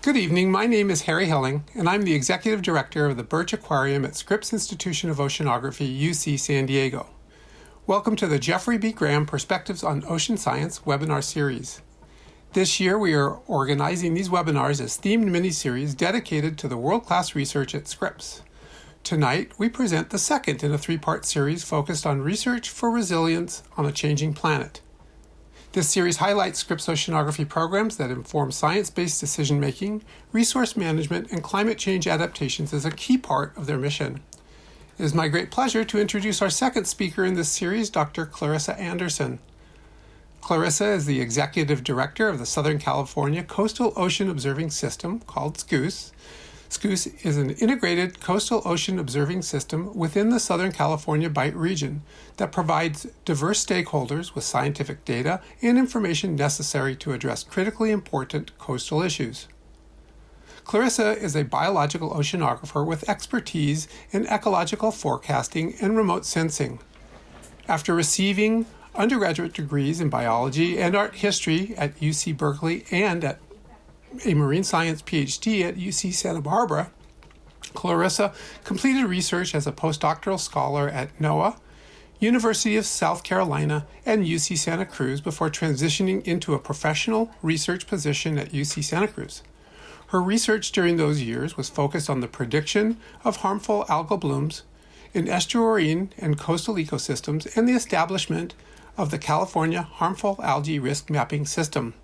Good evening. My name is Harry Helling, and I'm the Executive Director of the Birch Aquarium at Scripps Institution of Oceanography, UC San Diego. Welcome to the Jeffrey B. Graham Perspectives on Ocean Science webinar series. This year we are organizing these webinars as themed mini-series dedicated to the world-class research at Scripps. Tonight, we present the second in a three-part series focused on research for resilience on a changing planet. This series highlights Scripps oceanography programs that inform science-based decision-making, resource management, and climate change adaptations as a key part of their mission. It is my great pleasure to introduce our second speaker in this series, Dr. Clarissa Anderson. Clarissa is the Executive Director of the Southern California Coastal Ocean Observing System, called SCCOOS. SCCOOS is an integrated coastal ocean observing system within the Southern California Bight region that provides diverse stakeholders with scientific data and information necessary to address critically important coastal issues. Clarissa is a biological oceanographer with expertise in ecological forecasting and remote sensing. After receiving undergraduate degrees in biology and art history at UC Berkeley and at a marine science PhD at UC Santa Barbara, Clarissa completed research as a postdoctoral scholar at NOAA, University of South Carolina, and UC Santa Cruz before transitioning into a professional research position at UC Santa Cruz. Her research during those years was focused on the prediction of harmful algal blooms in estuarine and coastal ecosystems and the establishment of the California Harmful Algae Risk Mapping System.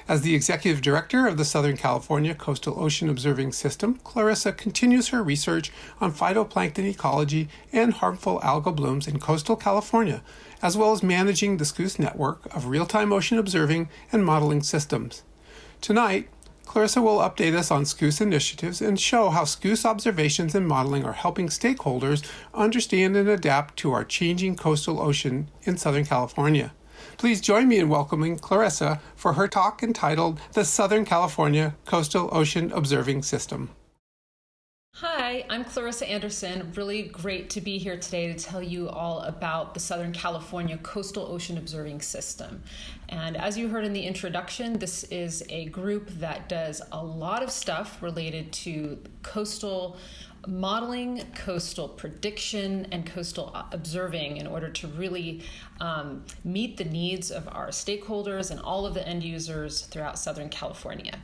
As the Executive Director of the Southern California Coastal Ocean Observing System, Clarissa continues her research on phytoplankton ecology and harmful algal blooms in coastal California, as well as managing the SCCOOS network of real-time ocean observing and modeling systems. Tonight, Clarissa will update us on SCCOOS initiatives and show how SCCOOS observations and modeling are helping stakeholders understand and adapt to our changing coastal ocean in Southern California. Please join me in welcoming Clarissa for her talk entitled The Southern California Coastal Ocean Observing System. Hi, I'm Clarissa Anderson. Really great to be here today to tell you all about the Southern California Coastal Ocean Observing System. And as you heard in the introduction, this is a group that does a lot of stuff related to coastal modeling, coastal prediction, and coastal observing in order to really meet the needs of our stakeholders and all of the end users throughout Southern California.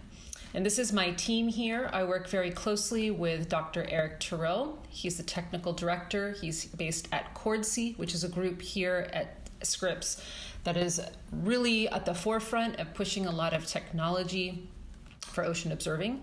And this is my team here. I work very closely with Dr. Eric Terrell. He's the technical director. He's based at CORDSEA, which is a group here at Scripps that is really at the forefront of pushing a lot of technology for ocean observing.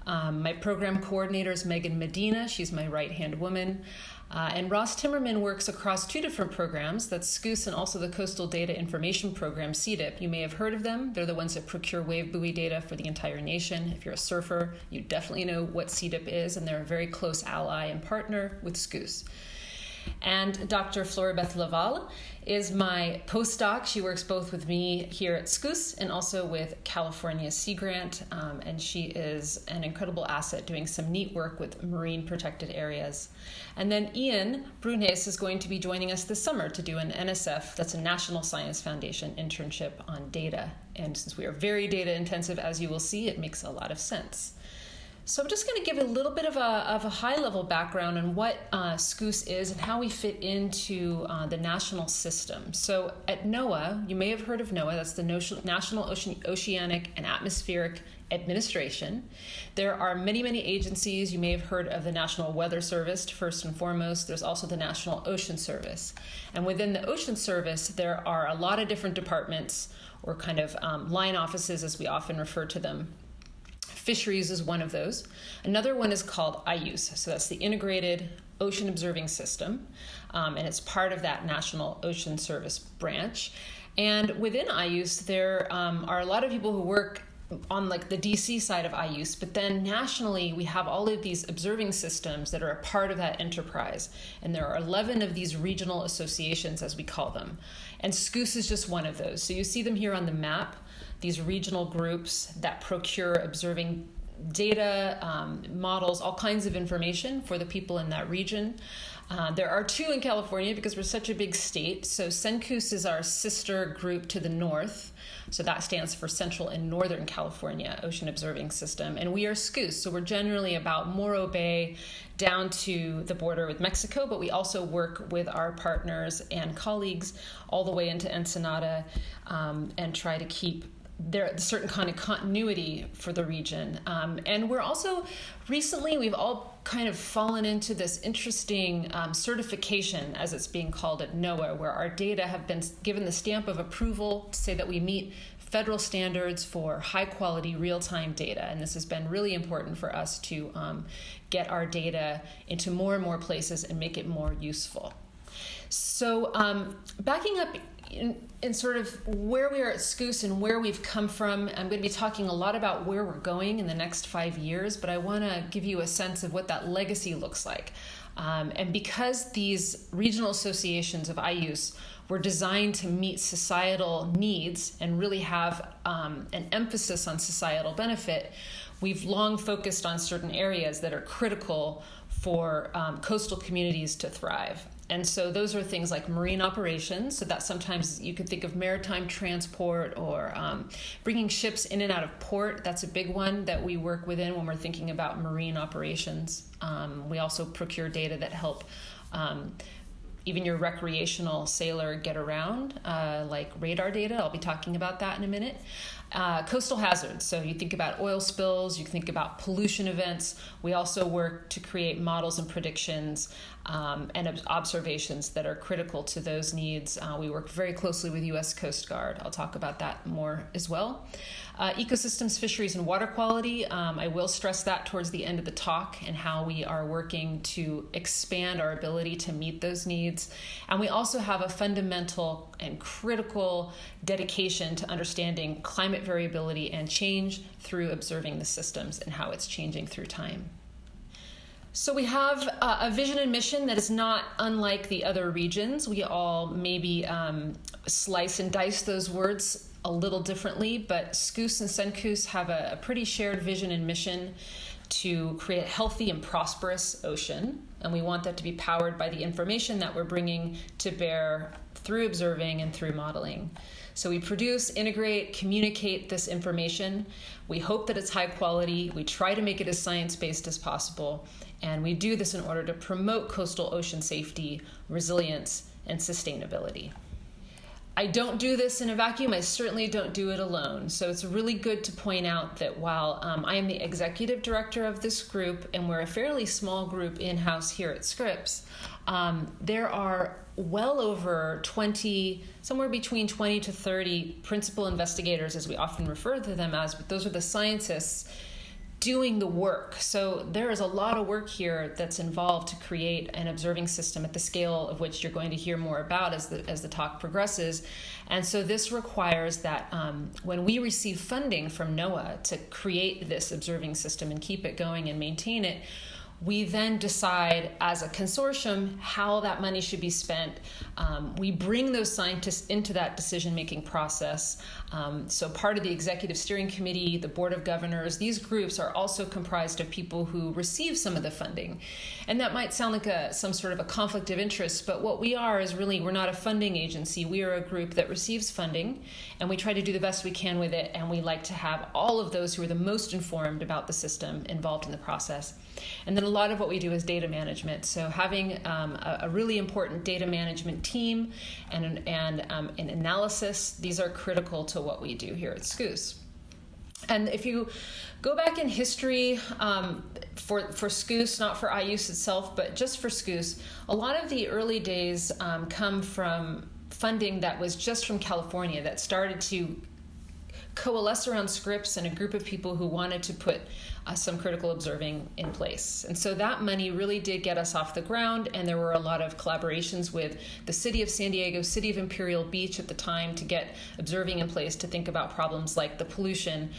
My program coordinator is Megan Medina. She's my right-hand woman. And Ross Timmerman works across two different programs. That's SCCOOS and also the Coastal Data Information Program, CDIP. You may have heard of them. They're the ones that procure wave buoy data for the entire nation. If you're a surfer, you definitely know what CDIP is, and they're a very close ally and partner with SCCOOS. And Dr. Floribeth Laval is my postdoc. She works both with me here at SCCOOS and also with California Sea Grant, and she is an incredible asset doing some neat work with marine protected areas. And then Ian Brunes is going to be joining us this summer to do an NSF, that's a National Science Foundation internship on data. And since we are very data intensive, as you will see, it makes a lot of sense. So I'm just going to give a little bit of a high-level background on what SCCOOS is and how we fit into the national system. So at NOAA, you may have heard of NOAA, that's the National Oceanic and Atmospheric Administration. There are many, many agencies. You may have heard of the National Weather Service, first and foremost. There's also the National Ocean Service. And within the Ocean Service, there are a lot of different departments, or kind of line offices, as we often refer to them. Fisheries is one of those. Another one is called IOOS, so that's the Integrated Ocean Observing System, and it's part of that National Ocean Service branch. And within IOOS, there are a lot of people who work on like the DC side of IOOS, but then nationally we have all of these observing systems that are a part of that enterprise, and there are 11 of these regional associations, as we call them, and SCCOOS is just one of those. So you see them here on the map, these regional groups that procure observing data, models, all kinds of information for the people in that region. There are 2 in California because we're such a big state. So SCCOOS is our sister group to the north. So that stands for Central and Northern California Ocean Observing System. And we are SCCOOS. So we're generally about Morro Bay down to the border with Mexico, but we also work with our partners and colleagues all the way into Ensenada and try to keep there a certain kind of continuity for the region. And we're also, recently, we've all kind of fallen into this interesting certification, as it's being called at NOAA, where our data have been given the stamp of approval to say that we meet federal standards for high quality real-time data. And this has been really important for us to get our data into more and more places and make it more useful. So backing up in sort of where we are at SCCOOS and where we've come from, I'm going to be talking a lot about where we're going in the next 5 years, but I want to give you a sense of what that legacy looks like. And because these regional associations of IOOS were designed to meet societal needs and really have an emphasis on societal benefit, we've long focused on certain areas that are critical for coastal communities to thrive. And so those are things like marine operations. So that sometimes you could think of maritime transport or bringing ships in and out of port. That's a big one that we work within when we're thinking about marine operations. We also procure data that help even your recreational sailor get around, like radar data. I'll be talking about that in a minute. Coastal hazards. So you think about oil spills, you think about pollution events. We also work to create models and predictions and observations that are critical to those needs. We work very closely with U.S. Coast Guard. I'll talk about that more as well. Ecosystems, fisheries, and water quality. I will stress that towards the end of the talk and how we are working to expand our ability to meet those needs. And we also have a fundamental and critical dedication to understanding climate variability and change through observing the systems and how it's changing through time. So we have a vision and mission that is not unlike the other regions. We all maybe slice and dice those words a little differently, but SCCOOS and SCCOOS have a pretty shared vision and mission to create a healthy and prosperous ocean. And we want that to be powered by the information that we're bringing to bear through observing and through modeling. So we produce, integrate, communicate this information. We hope that it's high quality. We try to make it as science-based as possible. And we do this in order to promote coastal ocean safety, resilience, and sustainability. I don't do this in a vacuum. I certainly don't do it alone. So it's really good to point out that while I am the executive director of this group, and we're a fairly small group in-house here at Scripps, there are well over 20, somewhere between 20 to 30 principal investigators, as we often refer to them as, but those are the scientists doing the work. So there is a lot of work here that's involved to create an observing system at the scale of which you're going to hear more about as the talk progresses. And so this requires that when we receive funding from NOAA to create this observing system and keep it going and maintain it, we then decide as a consortium how that money should be spent. We bring those scientists into that decision-making process. So part of the executive steering committee, the board of governors, these groups are also comprised of people who receive some of the funding. And that might sound like some sort of a conflict of interest, but what we are is really, we're not a funding agency. We are a group that receives funding, and we try to do the best we can with it, and we like to have all of those who are the most informed about the system involved in the process. And then a lot of what we do is data management. So having a really important data management team and an analysis, these are critical to what we do here at SCCOOS. And if you go back in history for SCCOOS, not for IOOS itself, but just for SCCOOS, a lot of the early days come from funding that was just from California that started to coalesce around Scripps and a group of people who wanted to put some critical observing in place. And so that money really did get us off the ground, and there were a lot of collaborations with the city of San Diego, city of Imperial Beach at the time to get observing in place to think about problems like the pollution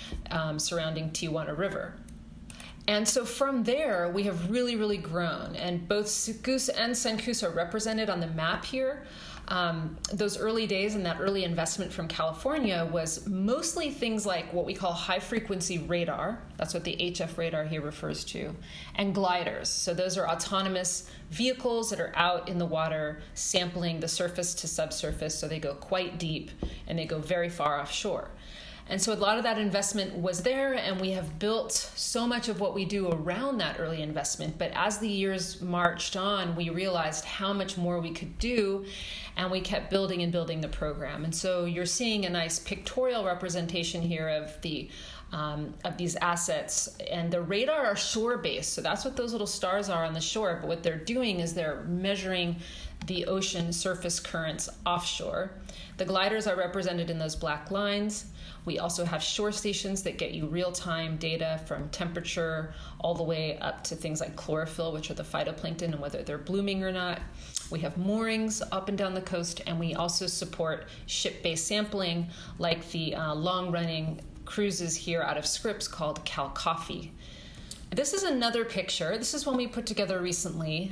surrounding Tijuana River. And so from there, we have really, really grown. And both SCCOOS and SCCOOS are represented on the map here. Those early days and that early investment from California was mostly things like what we call high-frequency radar. That's what the HF radar here refers to. And gliders. So those are autonomous vehicles that are out in the water sampling the surface to subsurface. So they go quite deep and they go very far offshore. And so a lot of that investment was there, and we have built so much of what we do around that early investment. But as the years marched on, we realized how much more we could do, and we kept building and building the program. And so you're seeing a nice pictorial representation here of these assets. And the radar are shore-based, so that's what those little stars are on the shore. But what they're doing is they're measuring the ocean surface currents offshore. The gliders are represented in those black lines. We also have shore stations that get you real-time data from temperature all the way up to things like chlorophyll, which are the phytoplankton, and whether they're blooming or not. We have moorings up and down the coast, and we also support ship-based sampling like the long-running cruises here out of Scripps called Cal Coffee. This is another picture. This is one we put together recently.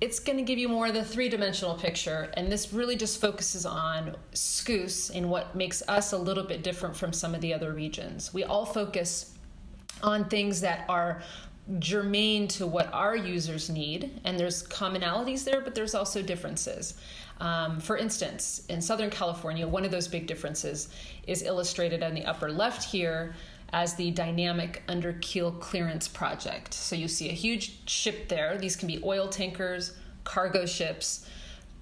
It's going to give you more of the three-dimensional picture, and this really just focuses on SCCOOS and what makes us a little bit different from some of the other regions. We all focus on things that are germane to what our users need, and there's commonalities there, but there's also differences. For instance, in Southern California, one of those big differences is illustrated on the upper left here as the dynamic underkeel clearance project. So you see a huge ship there. These can be oil tankers, cargo ships,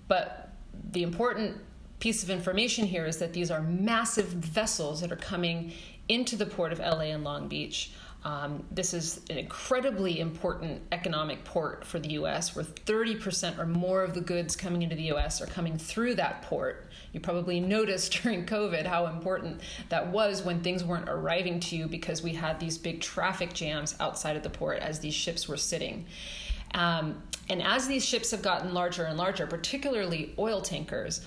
but the important piece of information here is that these are massive vessels that are coming into the port of LA and Long Beach. This is an incredibly important economic port for the U.S., where 30% or more of the goods coming into the U.S. are coming through that port. You probably noticed during COVID how important that was when things weren't arriving to you because we had these big traffic jams outside of the port as these ships were sitting. And as these ships have gotten larger and larger, particularly oil tankers,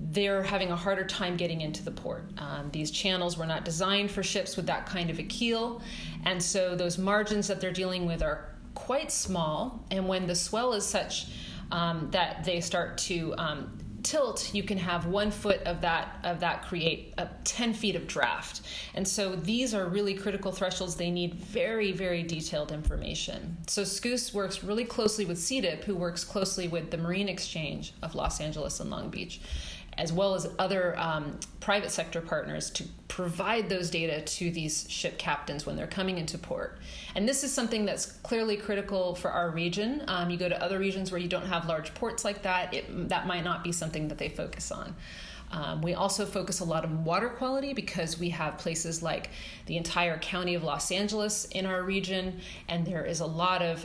they're having a harder time getting into the port. These channels were not designed for ships with that kind of a keel, and so those margins that they're dealing with are quite small, and when the swell is such that they start to tilt, you can have 1 foot of that create 10 feet of draft. And so these are really critical thresholds. They need very, very detailed information. So SCCOOS works really closely with CDIP, who works closely with the Marine Exchange of Los Angeles and Long Beach, as well as other private sector partners to provide those data to these ship captains when they're coming into port. And this is something that's clearly critical for our region. You go to other regions where you don't have large ports like that, that might not be something that they focus on. We also focus a lot on water quality because we have places like the entire county of Los Angeles in our region, and there is a lot of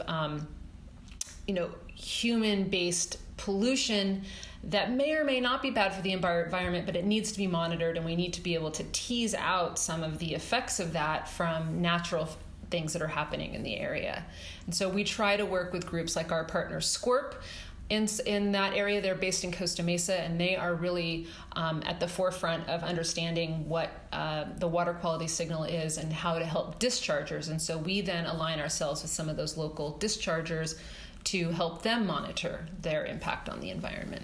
human-based pollution that may or may not be bad for the environment, but it needs to be monitored, and we need to be able to tease out some of the effects of that from natural things that are happening in the area. And so we try to work with groups like our partner SCORP in that area. They're based in Costa Mesa, and they are really at the forefront of understanding what the water quality signal is and how to help dischargers. And so we then align ourselves with some of those local dischargers to help them monitor their impact on the environment.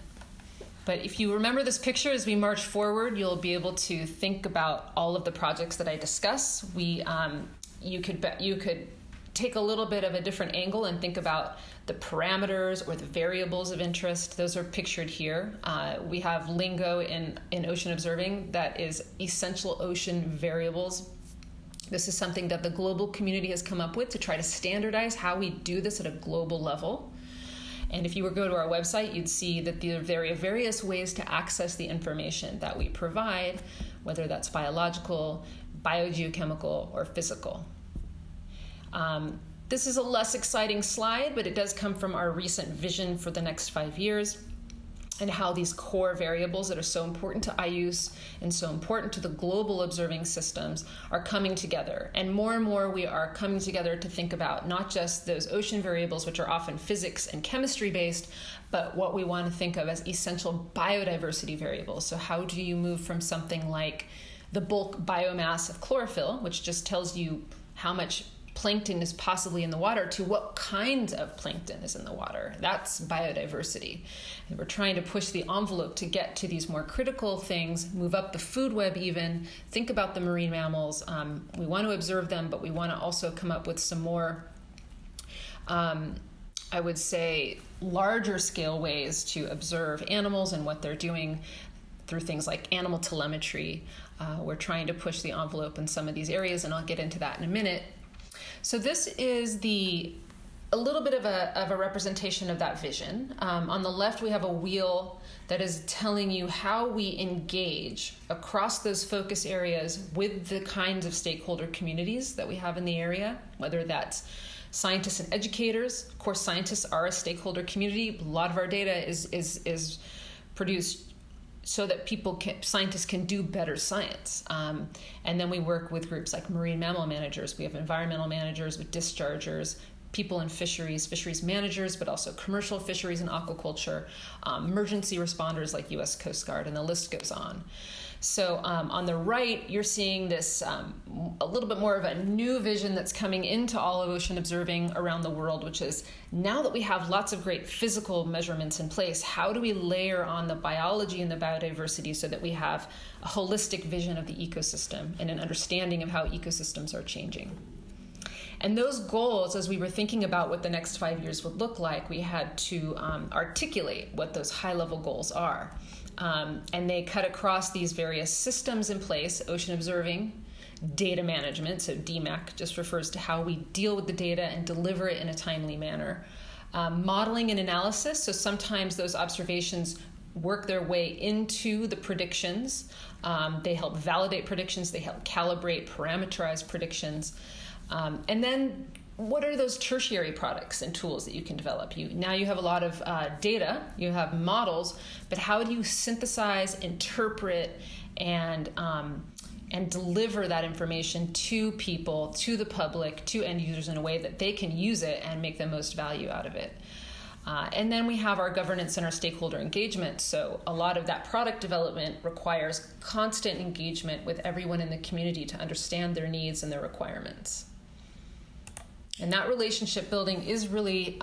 But if you remember this picture as we march forward, you'll be able to think about all of the projects that I discuss. You could take a little bit of a different angle and think about the parameters or the variables of interest. Those are pictured here. We have lingo in ocean observing that is essential ocean variables. This is something that the global community has come up with to try to standardize how we do this at a global level. And if you were to go to our website, you'd see that there are various ways to access the information that we provide, whether that's biological, biogeochemical, or physical. This is a less exciting slide, but it does come from our recent vision for the next 5 years and how these core variables that are so important to IOOS and so important to the global observing systems are coming together. And more we are coming together to think about not just those ocean variables, which are often physics and chemistry based, but what we want to think of as essential biodiversity variables. So how do you move from something like the bulk biomass of chlorophyll, which just tells you how much plankton is possibly in the water to what kinds of plankton is in the water. That's biodiversity. And we're trying to push the envelope to get to these more critical things, move up the food web even, think about the marine mammals. We want to observe them, but we want to also come up with some more, I would say, larger scale ways to observe animals and what they're doing through things like animal telemetry. We're trying to push the envelope in some of these areas, and I'll get into that in a minute. So this is a little bit of a representation of that vision. On the left, we have a wheel that is telling you how we engage across those focus areas with the kinds of stakeholder communities that we have in the area, whether that's scientists and educators. Of course, scientists are a stakeholder community. A lot of our data is produced so that scientists can do better science. And then we work with groups like marine mammal managers. We have environmental managers with dischargers, people in fisheries managers, but also commercial fisheries and aquaculture, emergency responders like U.S. Coast Guard, and the list goes on. So on the right, you're seeing this a little bit more of a new vision that's coming into all of ocean observing around the world, which is now that we have lots of great physical measurements in place, how do we layer on the biology and the biodiversity so that we have a holistic vision of the ecosystem and an understanding of how ecosystems are changing? And those goals, as we were thinking about what the next 5 years would look like, we had to articulate what those high-level goals are. And they cut across these various systems in place: ocean observing, data management, so DMAC just refers to how we deal with the data and deliver it in a timely manner. Modeling and analysis, so sometimes those observations work their way into the predictions. They help validate predictions, they help calibrate, parameterize predictions. And then what are those tertiary products and tools that you can develop? Now you have a lot of data, you have models, but how do you synthesize, interpret, and deliver that information to people, to the public, to end users in a way that they can use it and make the most value out of it? And then we have our governance and our stakeholder engagement. So a lot of that product development requires constant engagement with everyone in the community to understand their needs and their requirements. And that relationship building is really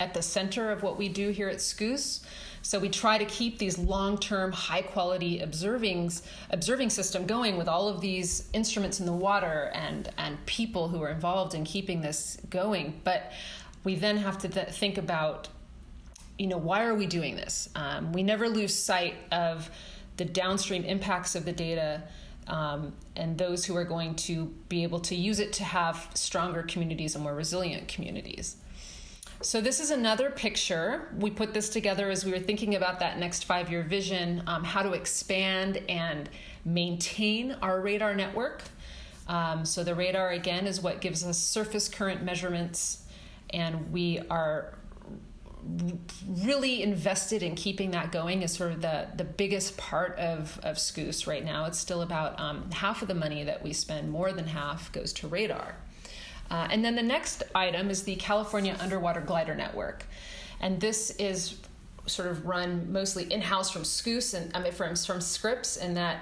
at the center of what we do here at SCCOOS. So we try to keep these long-term, high-quality observing system going with all of these instruments in the water and people who are involved in keeping this going. But we then have to think about, why are we doing this? We never lose sight of the downstream impacts of the data, and those who are going to be able to use it to have stronger communities and more resilient communities. So this is another picture. We put this together as we were thinking about that next 5-year vision, how to expand and maintain our radar network. So the radar, again, is what gives us surface current measurements, and we are really invested in keeping that going as sort of the biggest part of SCCOOS right now. It's still about half of the money that we spend, more than half, goes to radar. And then the next item is the California Underwater Glider Network. And this is sort of run mostly in-house from SCCOOS and from Scripps, and that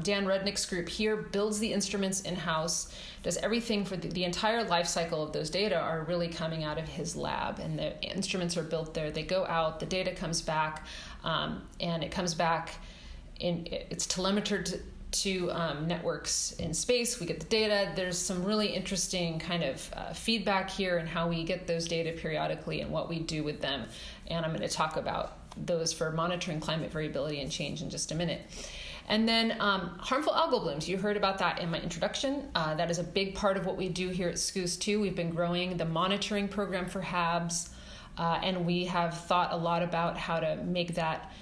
Dan Rudnick's group here builds the instruments in-house, does everything for the entire life cycle of those data are really coming out of his lab, and the instruments are built there. They go out, the data comes back, and it comes back it's telemetered to networks in space. We get the data. There's some really interesting kind of feedback here and how we get those data periodically and what we do with them. And I'm going to talk about those for monitoring climate variability and change in just a minute. And then harmful algal blooms. You heard about that in my introduction. That is a big part of what we do here at SCCOOS too. We've been growing the monitoring program for HABs, and we have thought a lot about how to make that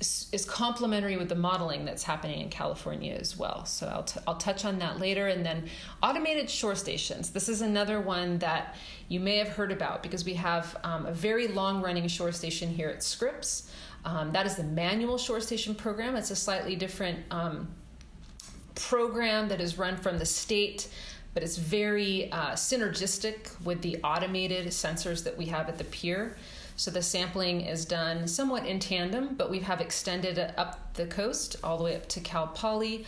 is complementary with the modeling that's happening in California as well. So I'll touch on that later. And then automated shore stations. This is another one that you may have heard about because we have a very long-running shore station here at Scripps. That is the manual shore station program. It's a slightly different program that is run from the state, but it's very synergistic with the automated sensors that we have at the pier. So the sampling is done somewhat in tandem, but we have extended it up the coast all the way up to Cal Poly.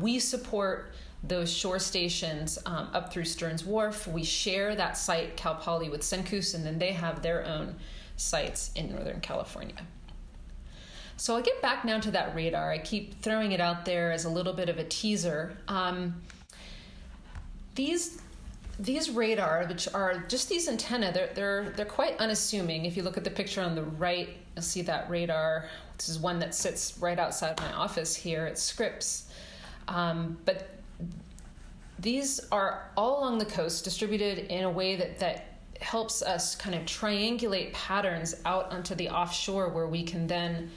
We support those shore stations up through Stearns Wharf. We share that site, Cal Poly, with SCCOOS, and then they have their own sites in Northern California. So I'll get back now to that radar. I keep throwing it out there as a little bit of a teaser. These radar, which are just these antennae, they're quite unassuming. If you look at the picture on the right, you'll see that radar. This is one that sits right outside my office here at SCCOOS. But these are all along the coast, distributed in a way that helps us kind of triangulate patterns out onto the offshore, where we can then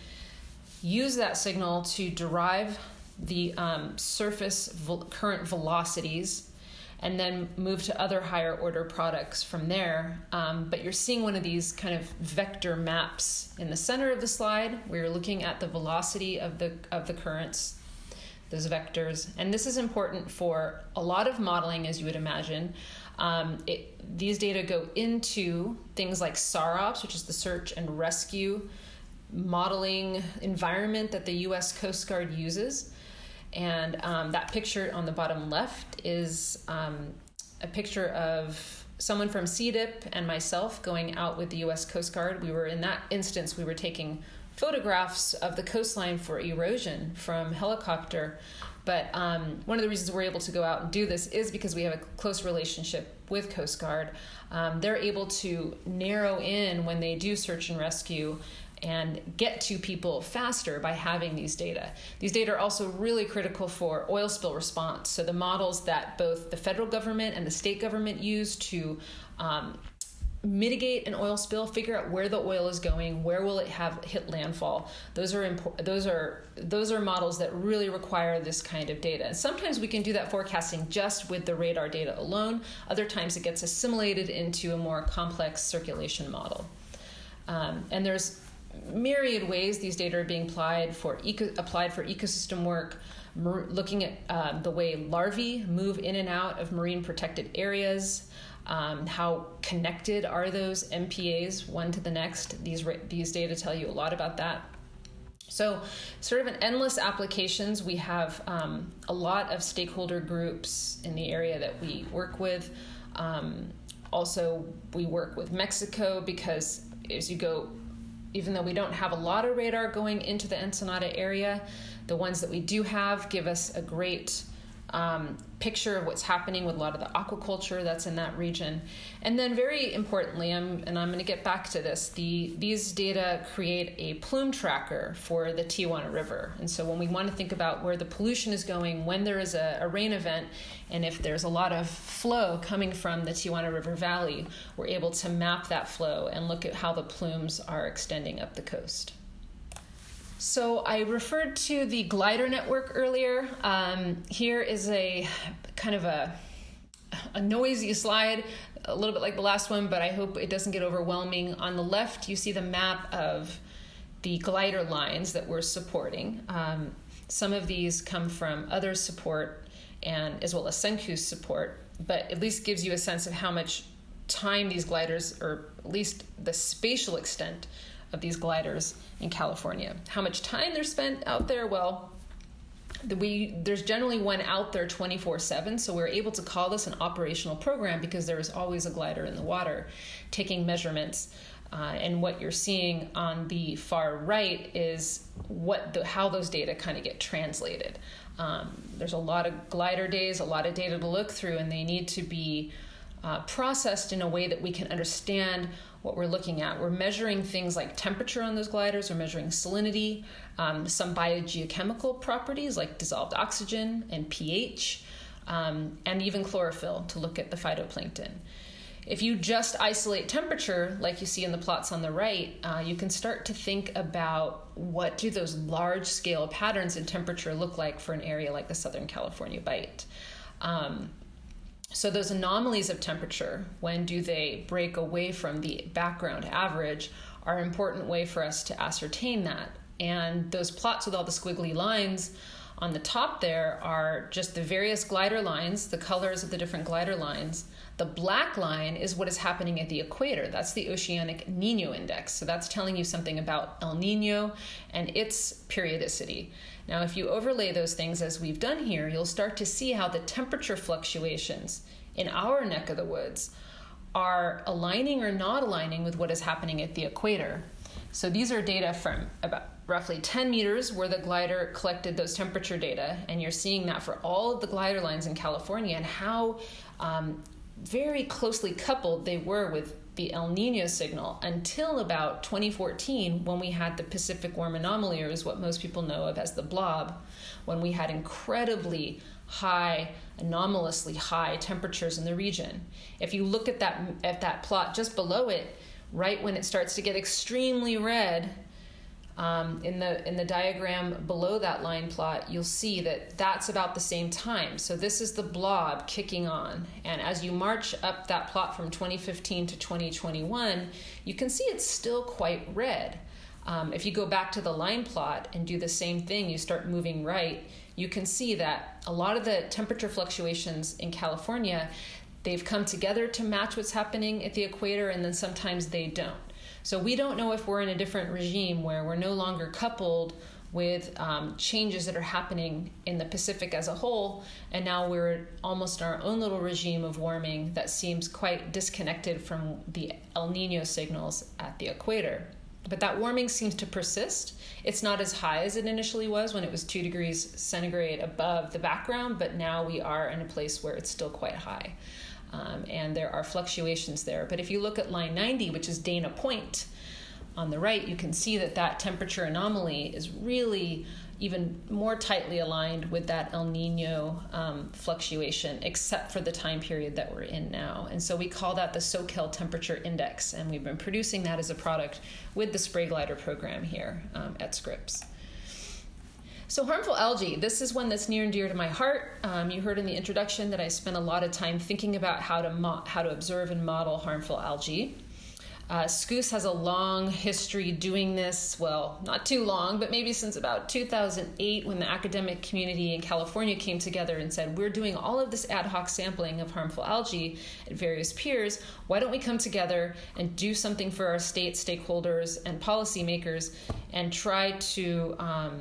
use that signal to derive the surface current velocities, and then move to other higher order products from there. But you're seeing one of these kind of vector maps in the center of the slide, where you're looking at the velocity of the currents, those vectors. And this is important for a lot of modeling, as you would imagine. These data go into things like SAROPS, which is the search and rescue modeling environment that the U.S. Coast Guard uses. And that picture on the bottom left is a picture of someone from CDIP and myself going out with the U.S. Coast Guard. In that instance, we were taking photographs of the coastline for erosion from helicopter. But one of the reasons we're able to go out and do this is because we have a close relationship with Coast Guard. They're able to narrow in when they do search and rescue and get to people faster by having these data. These data are also really critical for oil spill response. So the models that both the federal government and the state government use to mitigate an oil spill, figure out where the oil is going, where will it hit landfall. Those are models that really require this kind of data. And sometimes we can do that forecasting just with the radar data alone. Other times it gets assimilated into a more complex circulation model. And there's myriad ways these data are being applied for ecosystem work, looking at the way larvae move in and out of marine protected areas. How connected are those MPAs one to the next? These data tell you a lot about that. So sort of an endless applications. We have a lot of stakeholder groups in the area that we work with. Also, we work with Mexico because as you go, even though we don't have a lot of radar going into the Ensenada area, the ones that we do have give us a great picture of what's happening with a lot of the aquaculture that's in that region. And then very importantly, I'm going to get back to this, these data create a plume tracker for the Tijuana River. And so when we want to think about where the pollution is going, when there is a rain event, and if there's a lot of flow coming from the Tijuana River Valley, we're able to map that flow and look at how the plumes are extending up the coast. So I referred to the glider network earlier. Here is a kind of a noisy slide, a little bit like the last one, but I hope it doesn't get overwhelming. On the left, you see the map of the glider lines that we're supporting. Some of these come from other support and as well as SCCOOS support, but at least gives you a sense of how much time these gliders, or at least the spatial extent of these gliders in California. How much time they're spent out there? Well, there's generally one out there 24/7, so we're able to call this an operational program because there is always a glider in the water taking measurements. And what you're seeing on the far right is how those data kind of get translated. There's a lot of glider days, a lot of data to look through, and they need to be processed in a way that we can understand what we're looking at. We're measuring things like temperature on those gliders, we're measuring salinity, some biogeochemical properties like dissolved oxygen and pH, and even chlorophyll to look at the phytoplankton. If you just isolate temperature, like you see in the plots on the right, you can start to think about what do those large-scale patterns in temperature look like for an area like the Southern California Bight. So those anomalies of temperature, when do they break away from the background average, are an important way for us to ascertain that. And those plots with all the squiggly lines On the top there are just the various glider lines, the colors of the different glider lines. The black line is what is happening at the equator. That's the oceanic Nino index. So that's telling you something about El Nino and its periodicity. Now, if you overlay those things as we've done here, you'll start to see how the temperature fluctuations in our neck of the woods are aligning or not aligning with what is happening at the equator. So these are data from about roughly 10 meters where the glider collected those temperature data, and you're seeing that for all of the glider lines in California and how very closely coupled they were with the El Nino signal until about 2014, when we had the Pacific warm anomaly, or is what most people know of as the blob, when we had incredibly high, anomalously high temperatures in the region. If you look at that plot just below it, right when it starts to get extremely red, in the diagram below that line plot, you'll see that that's about the same time. So this is the blob kicking on. And as you march up that plot from 2015 to 2021, you can see it's still quite red. If you go back to the line plot and do the same thing, you start moving right, you can see that a lot of the temperature fluctuations in California, they've come together to match what's happening at the equator, and then sometimes they don't. So we don't know if we're in a different regime where we're no longer coupled with changes that are happening in the Pacific as a whole, and now we're almost in our own little regime of warming that seems quite disconnected from the El Nino signals at the equator. But that warming seems to persist. It's not as high as it initially was when it was 2 degrees centigrade above the background, but now we are in a place where it's still quite high. And there are fluctuations there. But if you look at line 90, which is Dana Point, on the right, you can see that that temperature anomaly is really even more tightly aligned with that El Nino fluctuation, except for the time period that we're in now. And so we call that the SoCal Temperature Index, and we've been producing that as a product with the spray glider program here at SCCOOS. So harmful algae, this is one that's near and dear to my heart. You heard in the introduction that I spent a lot of time thinking about how to observe and model harmful algae. SCCOOS has a long history doing this, well, not too long, but maybe since about 2008, when the academic community in California came together and said, we're doing all of this ad hoc sampling of harmful algae at various piers. Why don't we come together and do something for our state stakeholders and policymakers and try to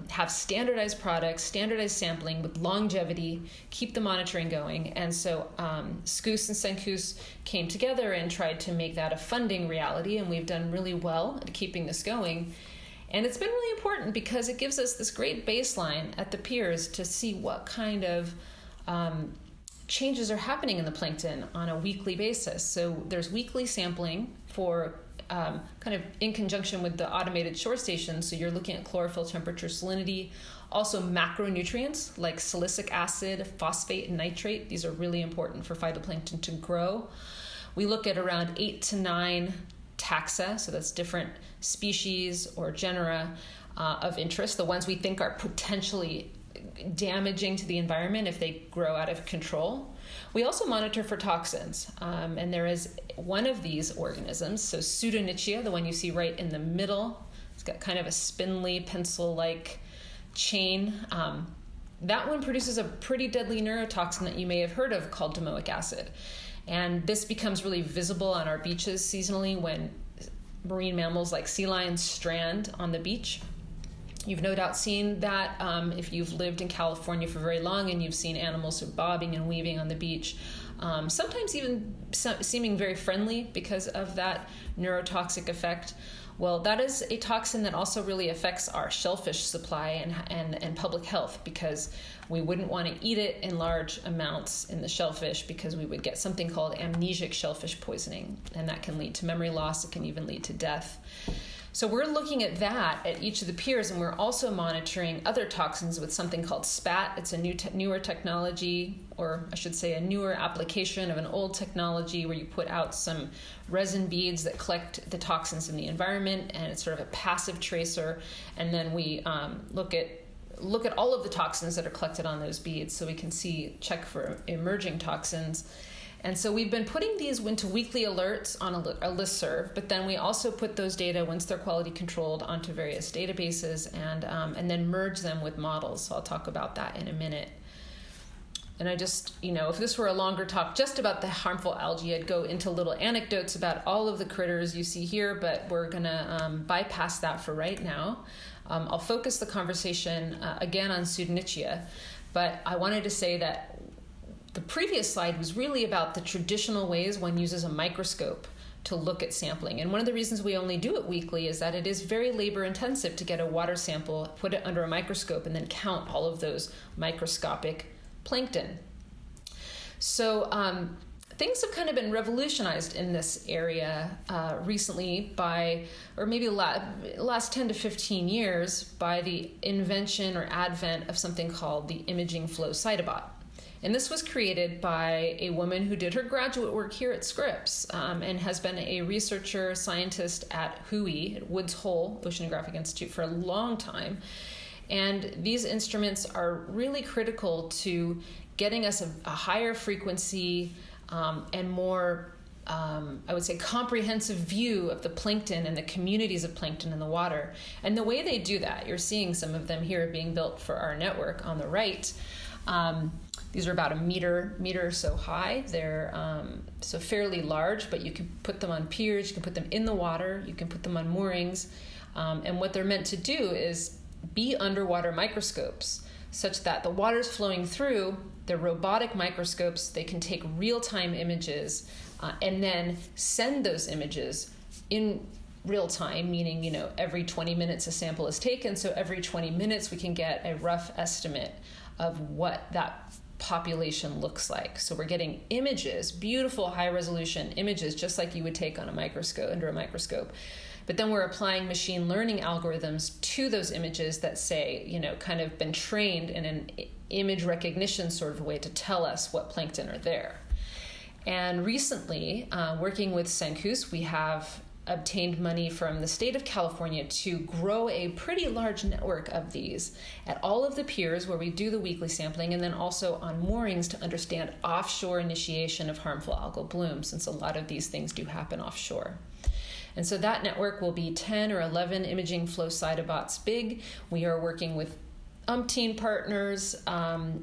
have standardized products, standardized sampling with longevity, keep the monitoring going. And so SCCOOS and SCCOOS came together and tried to make that a funding reality, and we've done really well at keeping this going. And it's been really important because it gives us this great baseline at the piers to see what kind of changes are happening in the plankton on a weekly basis. So there's weekly sampling for kind of in conjunction with the automated shore stations. So you're looking at chlorophyll, temperature, salinity, also macronutrients like silicic acid, phosphate, and nitrate. These are really important for phytoplankton to grow. We look at around 8 to 9 taxa, so that's different species or genera of interest, the ones we think are potentially damaging to the environment if they grow out of control. We also monitor for toxins, and there is one of these organisms, so Pseudonychia, the one you see right in the middle. It's got kind of a spindly, pencil-like chain. That one produces a pretty deadly neurotoxin that you may have heard of called domoic acid. And this becomes really visible on our beaches seasonally when marine mammals like sea lions strand on the beach. You've no doubt seen that if you've lived in California for very long and you've seen animals bobbing and weaving on the beach, sometimes even seeming very friendly because of that neurotoxic effect. Well, that is a toxin that also really affects our shellfish supply and public health, because we wouldn't want to eat it in large amounts in the shellfish because we would get something called amnesic shellfish poisoning, and that can lead to memory loss. It can even lead to death. So we're looking at that at each of the piers, and we're also monitoring other toxins with something called SPAT. It's a newer technology, or I should say a newer application of an old technology where you put out some resin beads that collect the toxins in the environment, and it's sort of a passive tracer. And then we look at all of the toxins that are collected on those beads so we can check for emerging toxins. And so we've been putting these into weekly alerts on a listserv, but then we also put those data, once they're quality controlled, onto various databases and then merge them with models. So I'll talk about that in a minute. And I just, if this were a longer talk just about the harmful algae, I'd go into little anecdotes about all of the critters you see here, but we're going to bypass that for right now. I'll focus the conversation again on Pseudonychia, but I wanted to say that the previous slide was really about the traditional ways one uses a microscope to look at sampling. And one of the reasons we only do it weekly is that it is very labor intensive to get a water sample, put it under a microscope, and then count all of those microscopic plankton. So things have kind of been revolutionized in this area recently or maybe last 10 to 15 years, by the invention or advent of something called the imaging flow cytobot. And this was created by a woman who did her graduate work here at Scripps and has been a researcher, scientist at WHOI, at Woods Hole Oceanographic Institute, for a long time. And these instruments are really critical to getting us a higher frequency and more, I would say, comprehensive view of the plankton and the communities of plankton in the water. And the way they do that, you're seeing some of them here being built for our network on the right. These are about a meter or so high. They're so fairly large, but you can put them on piers, you can put them in the water, you can put them on moorings. And what they're meant to do is be underwater microscopes, such that the water's flowing through. They're robotic microscopes. They can take real-time images and then send those images in real time, meaning, every 20 minutes a sample is taken. So every 20 minutes we can get a rough estimate of what that population looks like. So we're getting images, beautiful high-resolution images, just like you would take on a microscope, under a microscope. But then we're applying machine learning algorithms to those images that say, kind of been trained in an image recognition sort of way to tell us what plankton are there. And recently, working with SCCOOS, we have obtained money from the state of California to grow a pretty large network of these at all of the piers where we do the weekly sampling, and then also on moorings to understand offshore initiation of harmful algal bloom, since a lot of these things do happen offshore. And so that network will be 10 or 11 imaging flow cytobots big. We are working with umpteen partners,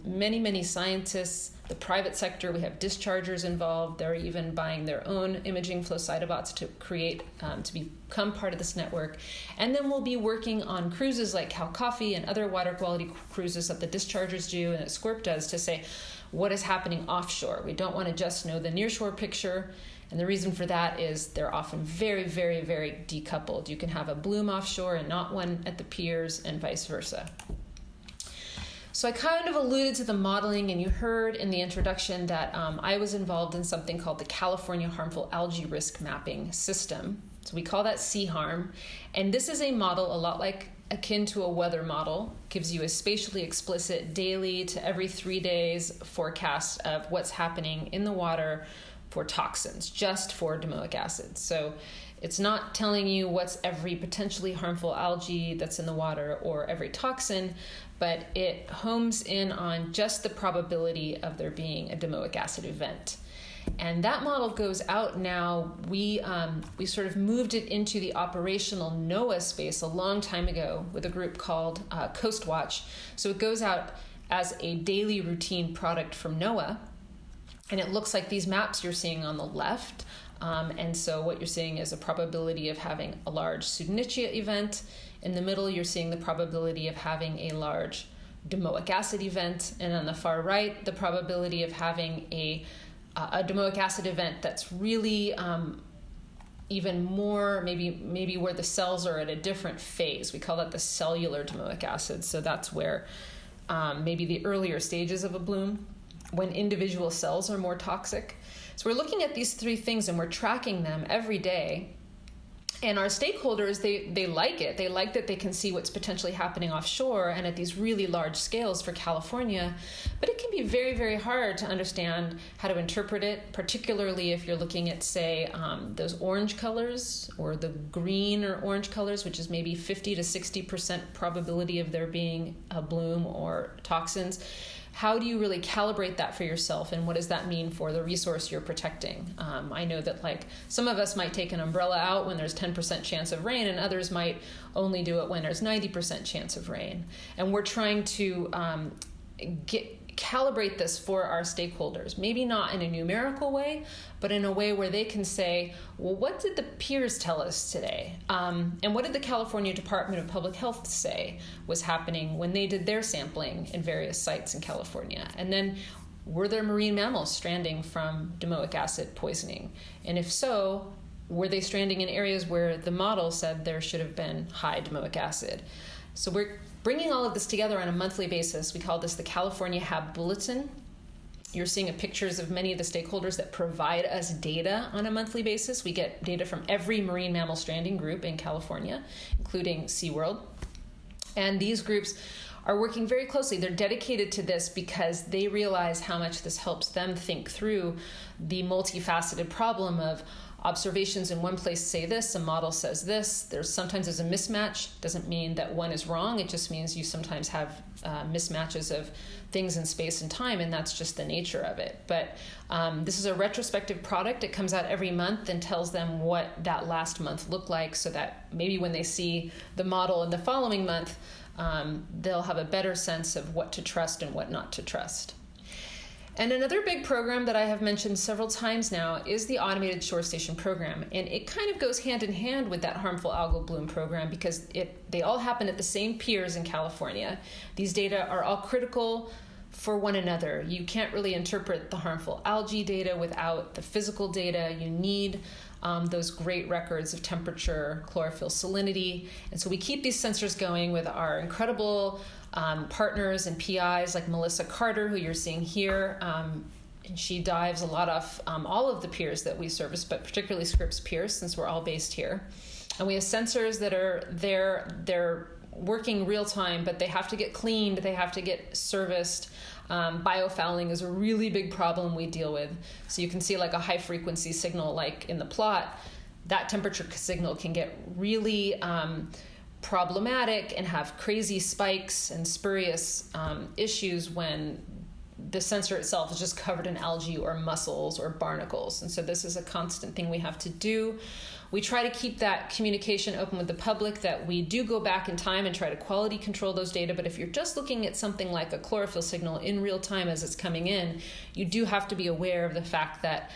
many scientists, the private sector. We have dischargers involved. They're even buying their own imaging flow cytobots to create, to become part of this network. And then we'll be working on cruises like Cal Coffee and other water quality cruises that the dischargers do and that SCORP does, to say what is happening offshore. We don't want to just know the nearshore picture. And the reason for that is they're often very, very, very decoupled. You can have a bloom offshore and not one at the piers, and vice versa. So I kind of alluded to the modeling, and you heard in the introduction that I was involved in something called the California Harmful Algae Risk Mapping System. So we call that CHARM. And this is a model a lot like akin to a weather model. Gives you a spatially explicit daily to every 3 days forecast of what's happening in the water for toxins, just for domoic acid. So it's not telling you what's every potentially harmful algae that's in the water or every toxin, but it homes in on just the probability of there being a domoic acid event. And that model goes out now. We sort of moved it into the operational NOAA space a long time ago with a group called Coast Watch. So it goes out as a daily routine product from NOAA. And it looks like these maps you're seeing on the left. And so what you're seeing is a probability of having a large Pseudonychia event. In the middle, you're seeing the probability of having a large domoic acid event. And on the far right, the probability of having a domoic acid event that's really even more, maybe where the cells are at a different phase. We call that the cellular domoic acid. So that's where maybe the earlier stages of a bloom, when individual cells are more toxic. So we're looking at these three things and we're tracking them every day. And our stakeholders, they like it. They like that they can see what's potentially happening offshore and at these really large scales for California. But it can be very, very hard to understand how to interpret it, particularly if you're looking at, say, those orange colors or the green or orange colors, which is maybe 50 to 60% probability of there being a bloom or toxins. how do you really calibrate that for yourself, and what does that mean for the resource you're protecting? I know that like some of us might take an umbrella out when there's 10% chance of rain, and others might only do it when there's 90% chance of rain. And we're trying to calibrate this for our stakeholders, maybe not in a numerical way, but in a way where they can say, well, what did the peers tell us today? And what did the California Department of Public Health say was happening when they did their sampling in various sites in California? And then, were there marine mammals stranding from domoic acid poisoning? And if so, were they stranding in areas where the model said there should have been high domoic acid? So we're bringing all of this together on a monthly basis. We call this the California HAB Bulletin. You're seeing pictures of many of the stakeholders that provide us data on a monthly basis. We get data from every marine mammal stranding group in California, including SeaWorld. And these groups are working very closely. They're dedicated to this because they realize how much this helps them think through the multifaceted problem of observations in one place say this, a model says this. Sometimes there's a mismatch. Doesn't mean that one is wrong. It just means you sometimes have mismatches of things in space and time, and that's just the nature of it. But this is a retrospective product. It comes out every month and tells them what that last month looked like, so that maybe when they see the model in the following month, they'll have a better sense of what to trust and what not to trust. And another big program that I have mentioned several times now is the Automated Shore Station program. And it kind of goes hand in hand with that harmful algal bloom program because they all happen at the same piers in California. These data are all critical for one another. You can't really interpret the harmful algae data without the physical data. You need those great records of temperature, chlorophyll salinity. And so we keep these sensors going with our incredible partners and PIs like Melissa Carter, who you're seeing here. And she dives a lot off all of the piers that we service, but particularly Scripps Pier, since we're all based here. And we have sensors that are there. They're working real time, but they have to get cleaned. They have to get serviced. Biofouling is a really big problem we deal with. So you can see like a high frequency signal like in the plot. That temperature signal can get really problematic and have crazy spikes and spurious issues when the sensor itself is just covered in algae or mussels or barnacles. And so this is a constant thing we have to do. We try to keep that communication open with the public, that we do go back in time and try to quality control those data. But if you're just looking at something like a chlorophyll signal in real time as it's coming in, you do have to be aware of the fact that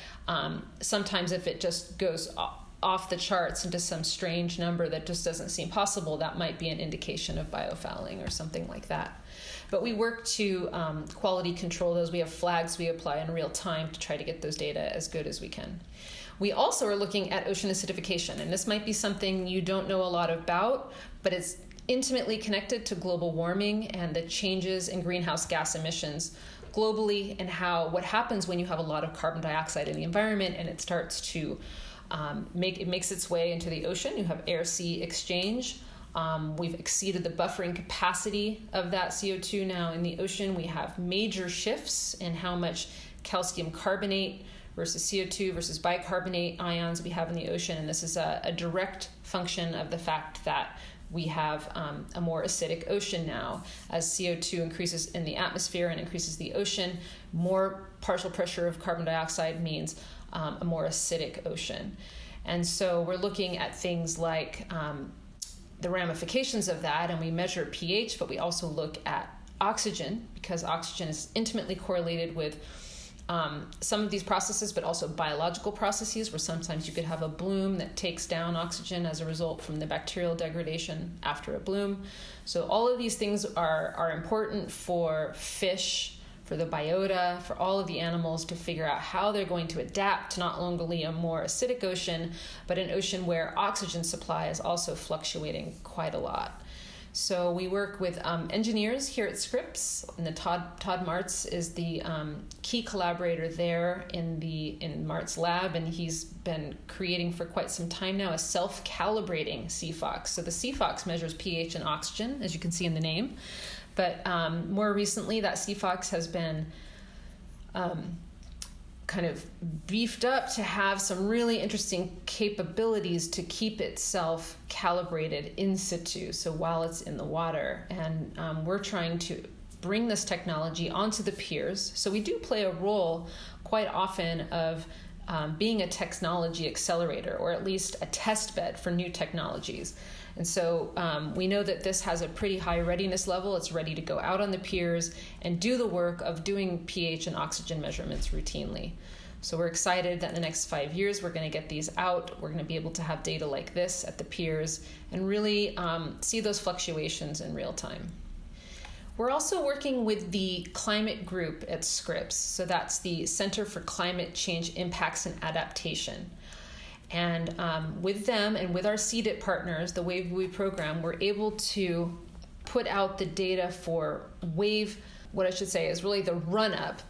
sometimes if it just goes off the charts into some strange number that just doesn't seem possible, that might be an indication of biofouling or something like that. But we work to quality control those. We have flags we apply in real time to try to get those data as good as we can. We also are looking at ocean acidification, and this might be something you don't know a lot about, but it's intimately connected to global warming and the changes in greenhouse gas emissions globally, and what happens when you have a lot of carbon dioxide in the environment and it starts to makes its way into the ocean. You have air-sea exchange. We've exceeded the buffering capacity of that CO2 now in the ocean. We have major shifts in how much calcium carbonate versus CO2 versus bicarbonate ions we have in the ocean. And this is a direct function of the fact that we have a more acidic ocean now. As CO2 increases in the atmosphere and increases the ocean, more partial pressure of carbon dioxide means a more acidic ocean. And so we're looking at things like the ramifications of that, and we measure pH, but we also look at oxygen, because oxygen is intimately correlated with some of these processes, but also biological processes, where sometimes you could have a bloom that takes down oxygen as a result from the bacterial degradation after a bloom. So all of these things are important for fish, for the biota, for all of the animals to figure out how they're going to adapt to not only a more acidic ocean, but an ocean where oxygen supply is also fluctuating quite a lot. So we work with engineers here at Scripps, and Todd Martz is the key collaborator there in Mart's lab, and he's been creating for quite some time now a self-calibrating CFOX. So the CFOX measures pH and oxygen, as you can see in the name, but more recently that CFOX has been kind of beefed up to have some really interesting capabilities to keep itself calibrated in situ, so while it's in the water. And we're trying to bring this technology onto the piers. So we do play a role quite often of being a technology accelerator, or at least a test bed for new technologies. And so we know that this has a pretty high readiness level. It's ready to go out on the piers and do the work of doing pH and oxygen measurements routinely. So we're excited that in the next 5 years, we're going to get these out. We're going to be able to have data like this at the piers and really see those fluctuations in real time. We're also working with the climate group at SCCOOS. So that's the Center for Climate Change Impacts and Adaptation. And with them and with our CDIP partners, the WAVE buoy program, we're able to put out the data for WAVE. What I should say is really the run-up.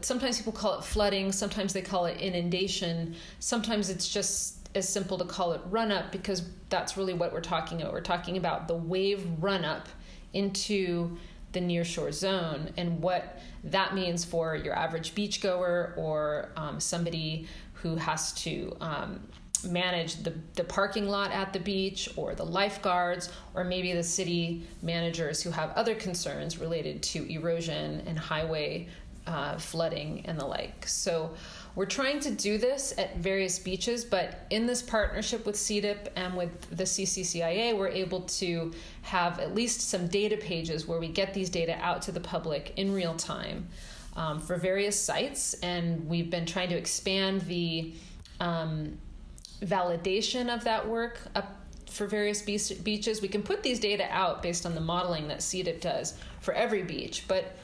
Sometimes people call it flooding, sometimes they call it inundation, sometimes it's just as simple to call it run-up, because that's really what we're talking about. We're talking about the wave run-up into the nearshore zone and what that means for your average beachgoer or somebody who has to manage the parking lot at the beach, or the lifeguards, or maybe the city managers who have other concerns related to erosion and highway flooding and the like. So we're trying to do this at various beaches, but in this partnership with CDIP and with the CCCIA, we're able to have at least some data pages where we get these data out to the public in real time for various sites. And we've been trying to expand the validation of that work up for various beaches. We can put these data out based on the modeling that CDIP does for every beach, but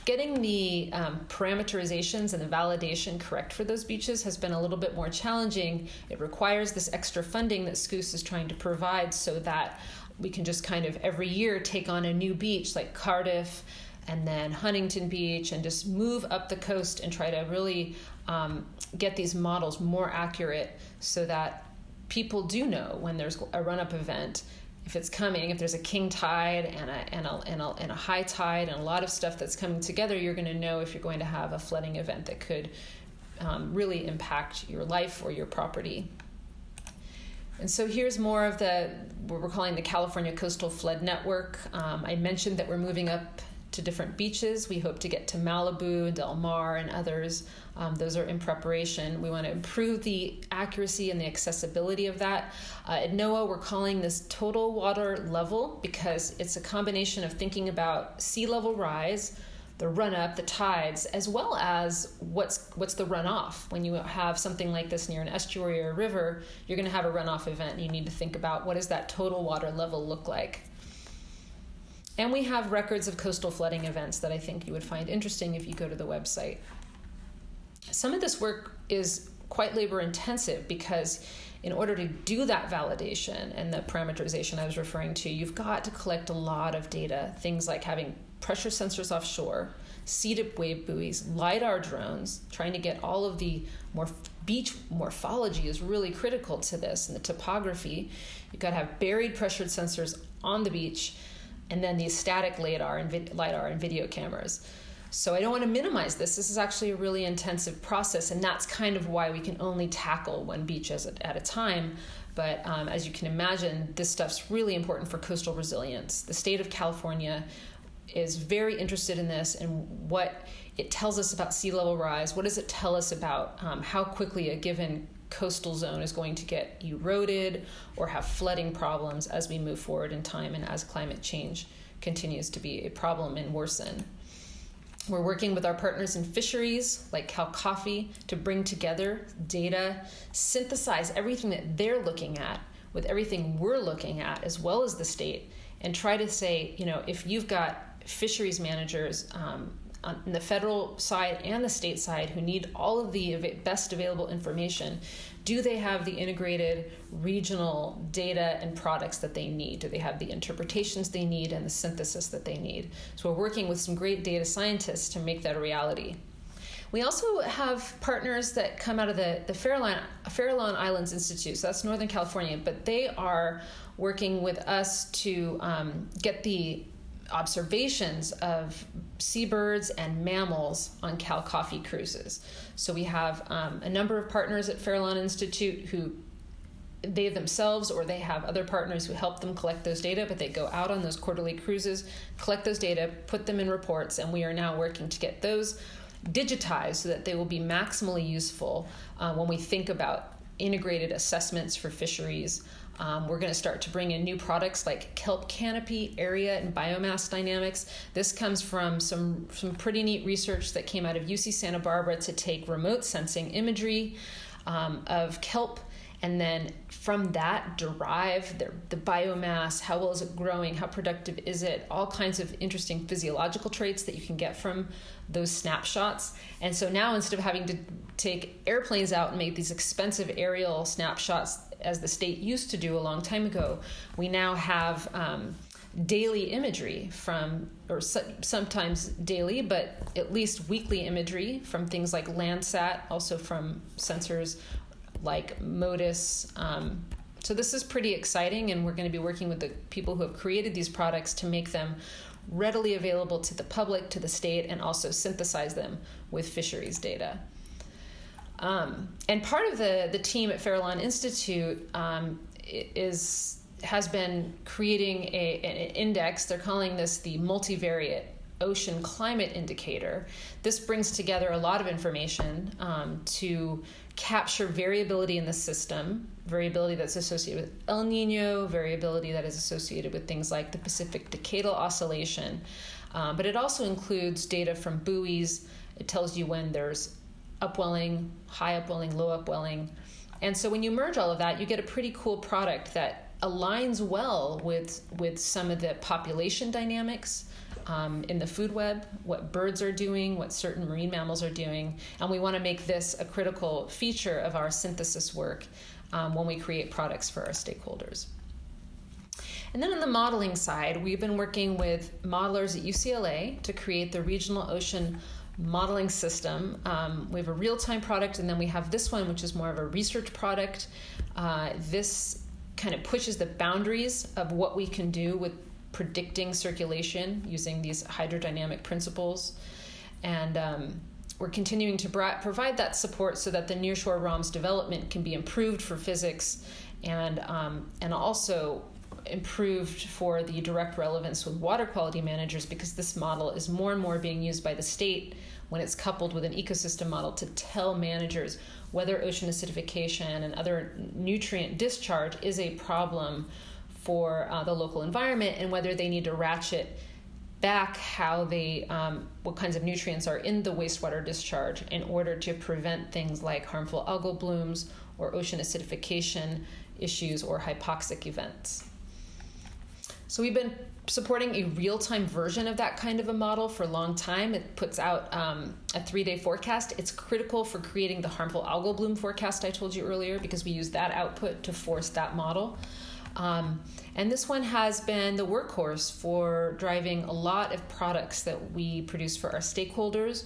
getting the parameterizations and the validation correct for those beaches has been a little bit more challenging. It requires this extra funding that SCCOOS is trying to provide so that we can just kind of every year take on a new beach like Cardiff and then Huntington Beach and just move up the coast and try to really get these models more accurate so that people do know when there's a run-up event, if it's coming, if there's a king tide and a high tide and a lot of stuff that's coming together, you're going to know if you're going to have a flooding event that could really impact your life or your property. And so here's more of what we're calling the California Coastal Flood Network. I mentioned that we're moving up to different beaches. We hope to get to Malibu, Del Mar, and others. Those are in preparation. We want to improve the accuracy and the accessibility of that. At NOAA, we're calling this total water level because it's a combination of thinking about sea level rise, the run-up, the tides, as well as what's the runoff. When you have something like this near an estuary or a river, you're going to have a runoff event, and you need to think about what does that total water level look like. And we have records of coastal flooding events that I think you would find interesting if you go to the website. Some of this work is quite labor intensive because in order to do that validation and the parameterization I was referring to, you've got to collect a lot of data, things like having pressure sensors offshore, CDIP wave buoys, LiDAR drones, trying to get all of the beach morphology is really critical to this, and the topography. You've got to have buried pressured sensors on the beach, and then these static LiDAR and video cameras. So I don't want to minimize this. This is actually a really intensive process, and that's kind of why we can only tackle one beach at a time. But as you can imagine, this stuff's really important for coastal resilience. The state of California is very interested in this and what it tells us about sea level rise. What does it tell us about how quickly a given coastal zone is going to get eroded or have flooding problems as we move forward in time and as climate change continues to be a problem and worsen. We're working with our partners in fisheries like Cal Coffee to bring together data, synthesize everything that they're looking at with everything we're looking at, as well as the state, and try to say, if you've got fisheries managers on the federal side and the state side who need all of the best available information, do they have the integrated regional data and products that they need? Do they have the interpretations they need and the synthesis that they need? So we're working with some great data scientists to make that a reality. We also have partners that come out of the Farallon Islands Institute, so that's Northern California, but they are working with us to get the observations of seabirds and mammals on Cal Coffee cruises. So we have a number of partners at Farallon Institute who they themselves or they have other partners who help them collect those data, but they go out on those quarterly cruises, collect those data, put them in reports, and we are now working to get those digitized so that they will be maximally useful when we think about integrated assessments for fisheries. We're going to start to bring in new products like kelp canopy, area, and biomass dynamics. This comes from some pretty neat research that came out of UC Santa Barbara to take remote sensing imagery of kelp, and then from that derive the biomass, how well is it growing, how productive is it, all kinds of interesting physiological traits that you can get from those snapshots. And so now, instead of having to take airplanes out and make these expensive aerial snapshots as the state used to do a long time ago, we now have daily imagery sometimes daily, but at least weekly imagery from things like Landsat, also from sensors like MODIS. So this is pretty exciting, and we're going to be working with the people who have created these products to make them readily available to the public, to the state, and also synthesize them with fisheries data. And part of the team at Farallon Institute has been creating an index. They're calling this the multivariate ocean climate indicator. This brings together a lot of information to capture variability in the system, variability that's associated with El Nino, variability that is associated with things like the Pacific Decadal Oscillation. But it also includes data from buoys. It tells you when there's upwelling, high upwelling, low upwelling. And so when you merge all of that, you get a pretty cool product that aligns well with some of the population dynamics in the food web, what birds are doing, what certain marine mammals are doing. And we want to make this a critical feature of our synthesis work when we create products for our stakeholders. And then on the modeling side, we've been working with modelers at UCLA to create the Regional Ocean Modeling System. We have a real-time product, and then we have this one, which is more of a research product. This kind of pushes the boundaries of what we can do with predicting circulation using these hydrodynamic principles. And we're continuing to provide that support so that the nearshore ROM's development can be improved for physics and also improved for the direct relevance with water quality managers, because this model is more and more being used by the state when it's coupled with an ecosystem model to tell managers whether ocean acidification and other nutrient discharge is a problem for the local environment, and whether they need to ratchet back what kinds of nutrients are in the wastewater discharge in order to prevent things like harmful algal blooms or ocean acidification issues or hypoxic events. So we've been supporting a real-time version of that kind of a model for a long time. It puts out a 3-day forecast. It's critical for creating the harmful algal bloom forecast I told you earlier, because we use that output to force that model. And this one has been the workhorse for driving a lot of products that we produce for our stakeholders.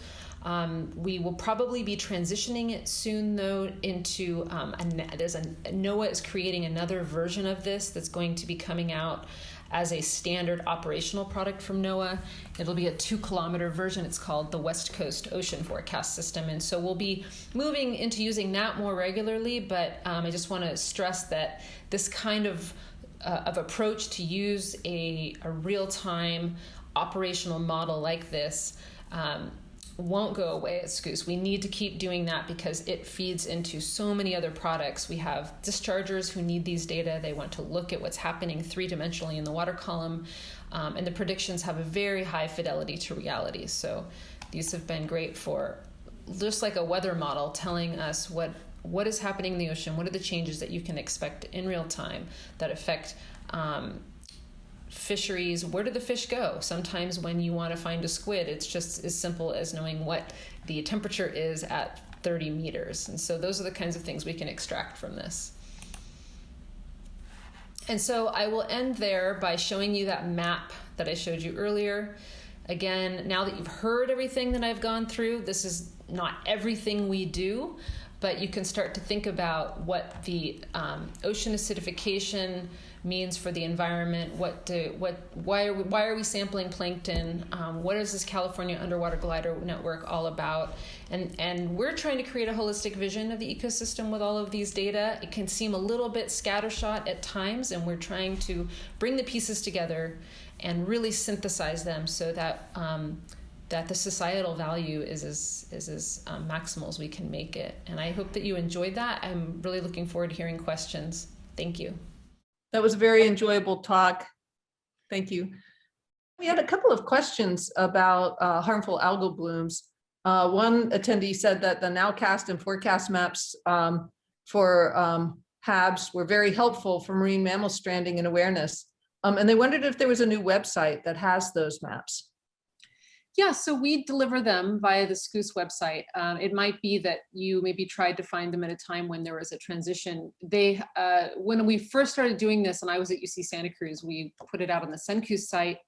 We will probably be transitioning it soon, though, into NOAA is creating another version of this that's going to be coming out as a standard operational product from NOAA. It'll be a 2-kilometer version. It's called the West Coast Ocean Forecast System. And so we'll be moving into using that more regularly, but I just want to stress that this kind of approach to use a real-time operational model like this won't go away at SCCOOS. We need to keep doing that because it feeds into so many other products. We have dischargers who need these data. They want to look at what's happening 3-dimensionally in the water column, and the predictions have a very high fidelity to reality. So these have been great for just like a weather model telling us what is happening in the ocean, what are the changes that you can expect in real time that affect fisheries. Where do the fish go? Sometimes when you want to find a squid, it's just as simple as knowing what the temperature is at 30 meters. And so those are the kinds of things we can extract from this. And so I will end there by showing you that map that I showed you earlier. Again, now that you've heard everything that I've gone through, this is not everything we do, but you can start to think about what the ocean acidification means for the environment. Why are we sampling plankton? What is this California Underwater Glider Network all about? And we're trying to create a holistic vision of the ecosystem with all of these data. It can seem a little bit scattershot at times, and we're trying to bring the pieces together and really synthesize them so that that the societal value is as maximal as we can make it. And I hope that you enjoyed that. I'm really looking forward to hearing questions. Thank you. That was a very enjoyable talk. Thank you. We had a couple of questions about harmful algal blooms. One attendee said that the nowcast and forecast maps for HABs were very helpful for marine mammal stranding and awareness. And they wondered if there was a new website that has those maps. Yeah, so we deliver them via the SCCOOS website. It might be that you maybe tried to find them at a time when there was a transition. When we first started doing this, and I was at UC Santa Cruz, we put it out on the SCCOOS site.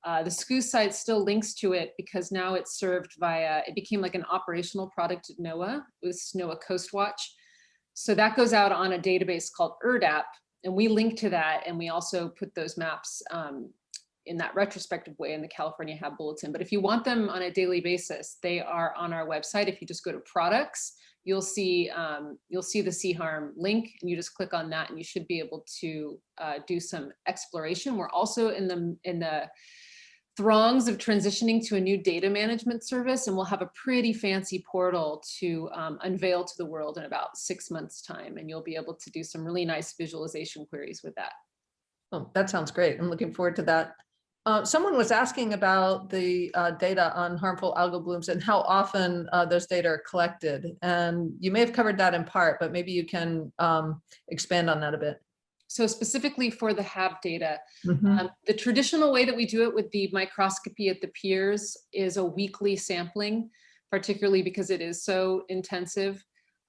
The SCCOOS site still links to it because now it's served via, it became like an operational product at NOAA, with NOAA Coast Watch. So that goes out on a database called ERDAP, and we link to that, and we also put those maps in that retrospective way in the California HAB Bulletin. But if you want them on a daily basis, they are on our website. If you just go to products, you'll see the sea harm link, and you just click on that, and you should be able to do some exploration. We're also in the throngs of transitioning to a new data management service, and we'll have a pretty fancy portal to unveil to the world in about 6 months' time, and you'll be able to do some really nice visualization queries with that. Oh, that sounds great. I'm looking forward to that. Someone was asking about the data on harmful algal blooms and how often those data are collected. And you may have covered that in part, but maybe you can expand on that a bit. So specifically for the HAB data, the traditional way that we do it with the microscopy at the piers is a weekly sampling, particularly because it is so intensive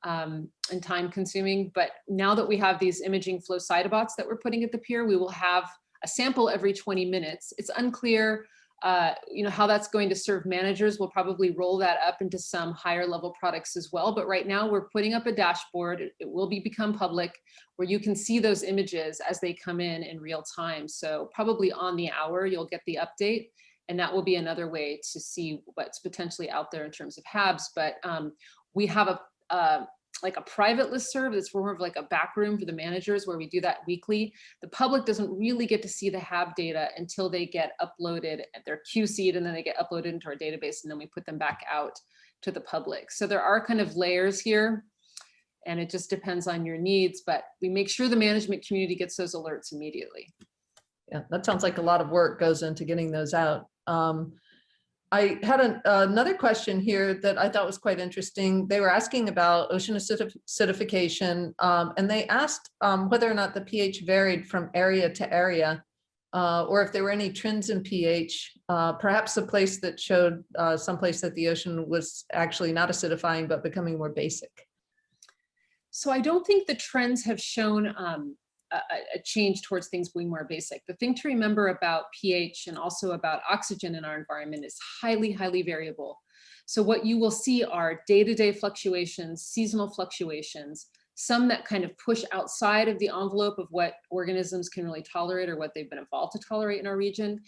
and time consuming. But now that we have these imaging flow cytobots that we're putting at the pier, we will have a sample every 20 minutes. It's unclear how that's going to serve managers. We'll probably roll that up into some higher level products as well. But right now we're putting up a dashboard. It will become public where you can see those images as they come in real time. So probably on the hour, you'll get the update. And that will be another way to see what's potentially out there in terms of HABs. But we have like a private listserv that's more of like a back room for the managers where we do that weekly. The public doesn't really get to see the HAB data until they get uploaded, they're QC'd, and then they get uploaded into our database, and then we put them back out to the public. So there are kind of layers here, and it just depends on your needs, but we make sure the management community gets those alerts immediately. Yeah, that sounds like a lot of work goes into getting those out. I had another question here that I thought was quite interesting. They were asking about ocean acidification, and they asked whether or not the pH varied from area to area, or if there were any trends in pH, perhaps a place that showed someplace that the ocean was actually not acidifying, but becoming more basic. So I don't think the trends have shown a change towards things being more basic. The thing to remember about pH and also about oxygen in our environment is highly, highly variable. So what you will see are day-to-day fluctuations, seasonal fluctuations, some that kind of push outside of the envelope of what organisms can really tolerate or what they've been evolved to tolerate in our region.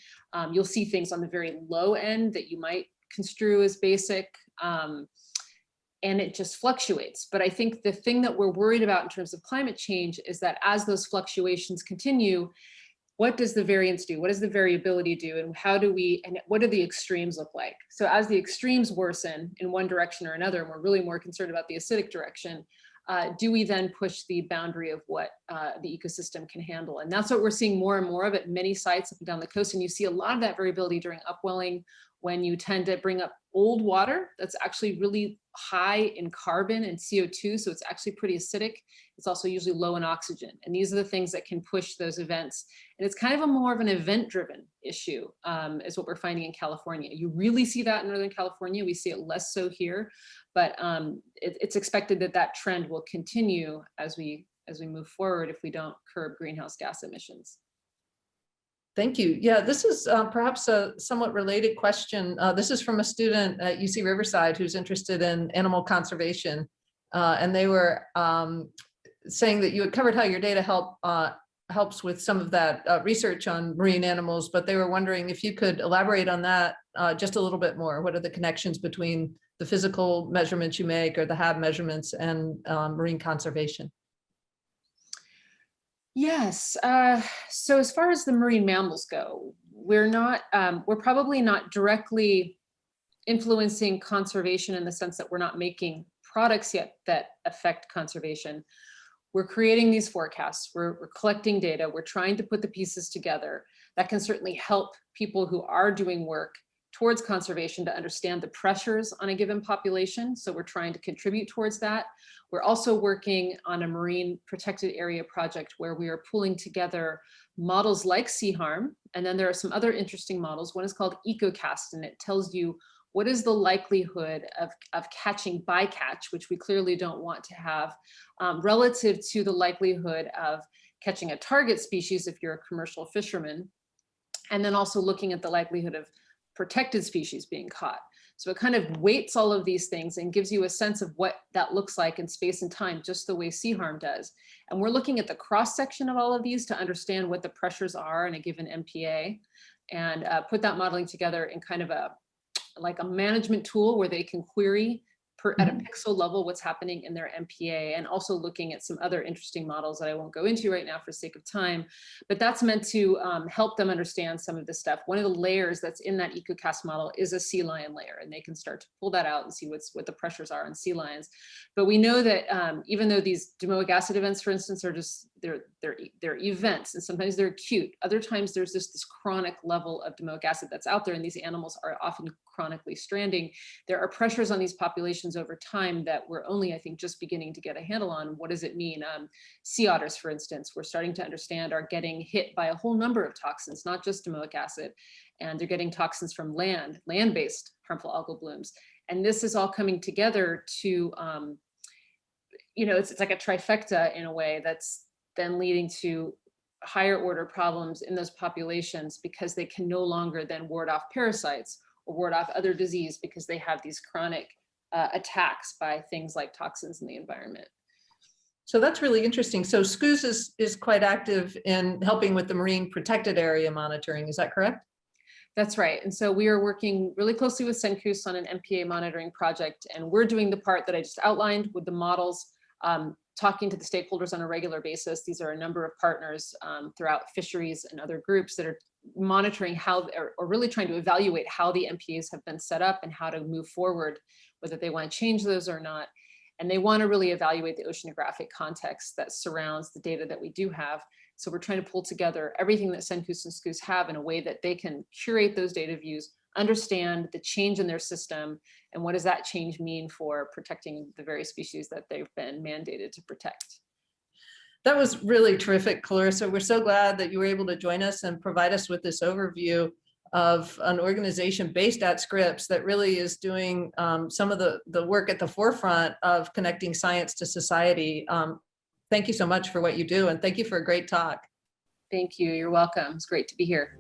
You'll see things on the very low end that you might construe as basic. And it just fluctuates. But I think the thing that we're worried about in terms of climate change is that as those fluctuations continue, what does the variance do? What does the variability do? And what do the extremes look like? So as the extremes worsen in one direction or another, and we're really more concerned about the acidic direction, do we then push the boundary of what the ecosystem can handle? And that's what we're seeing more and more of at many sites up and down the coast. And you see a lot of that variability during upwelling when you tend to bring up old water that's actually really high in carbon and CO2, so it's actually pretty acidic. It's also usually low in oxygen. And these are the things that can push those events. And it's kind of a more of an event-driven issue is what we're finding in California. You really see that in Northern California. We see it less so here, but it's expected that that trend will continue as we move forward if we don't curb greenhouse gas emissions. Thank you. Yeah, this is perhaps a somewhat related question. This is from a student at UC Riverside who's interested in animal conservation. and they were saying that you had covered how your data helps with some of that research on marine animals, but they were wondering if you could elaborate on that just a little bit more. What are the connections between the physical measurements you make or the HAB measurements and marine conservation? Yes. So as far as the marine mammals go, we're probably not directly influencing conservation in the sense that we're not making products yet that affect conservation. We're creating these forecasts, we're collecting data, we're trying to put the pieces together. That can certainly help people who are doing work towards conservation to understand the pressures on a given population. So we're trying to contribute towards that. We're also working on a marine protected area project where we are pulling together models like sea harm. And then there are some other interesting models. One is called EcoCast, and it tells you what is the likelihood of catching bycatch, which we clearly don't want to have, relative to the likelihood of catching a target species if you're a commercial fisherman, and then also looking at the likelihood of protected species being caught. So it kind of weights all of these things and gives you a sense of what that looks like in space and time, just the way sea harm does. And we're looking at the cross section of all of these to understand what the pressures are in a given MPA, and put that modeling together in kind of a management tool where they can query at a pixel level what's happening in their MPA, and also looking at some other interesting models that I won't go into right now for sake of time. But that's meant to help them understand some of this stuff. One of the layers that's in that EcoCast model is a sea lion layer, and they can start to pull that out and see what the pressures are on sea lions. But we know that even though these domoic acid events, for instance, are just they're events, and sometimes they're acute, other times there's this chronic level of domoic acid that's out there, and these animals are often chronically stranding. There are pressures on these populations over time that we're only, I think, just beginning to get a handle on. What does it mean? Sea otters, for instance, we're starting to understand are getting hit by a whole number of toxins, not just domoic acid, and they're getting toxins from land-based harmful algal blooms. And this is all coming together to, it's like a trifecta in a way that's then leading to higher order problems in those populations, because they can no longer then ward off parasites or ward off other disease because they have these chronic attacks by things like toxins in the environment. So that's really interesting. So SCCOOS is quite active in helping with the marine protected area monitoring. Is that correct? That's right. And so we are working really closely with SCCOOS on an MPA monitoring project, and we're doing the part that I just outlined with the models, talking to the stakeholders on a regular basis. These are a number of partners throughout fisheries and other groups that are monitoring how, or really trying to evaluate how the MPAs have been set up and how to move forward, whether they want to change those or not. And they want to really evaluate the oceanographic context that surrounds the data that we do have. So we're trying to pull together everything that SCCOOS and SCCOOS have in a way that they can curate those data views, understand the change in their system, and what does that change mean for protecting the various species that they've been mandated to protect. That was really terrific, Clarissa. We're so glad that you were able to join us and provide us with this overview of an organization based at Scripps that really is doing some of the work at the forefront of connecting science to society. Thank you so much for what you do, and thank you for a great talk. Thank you. You're welcome. It's great to be here.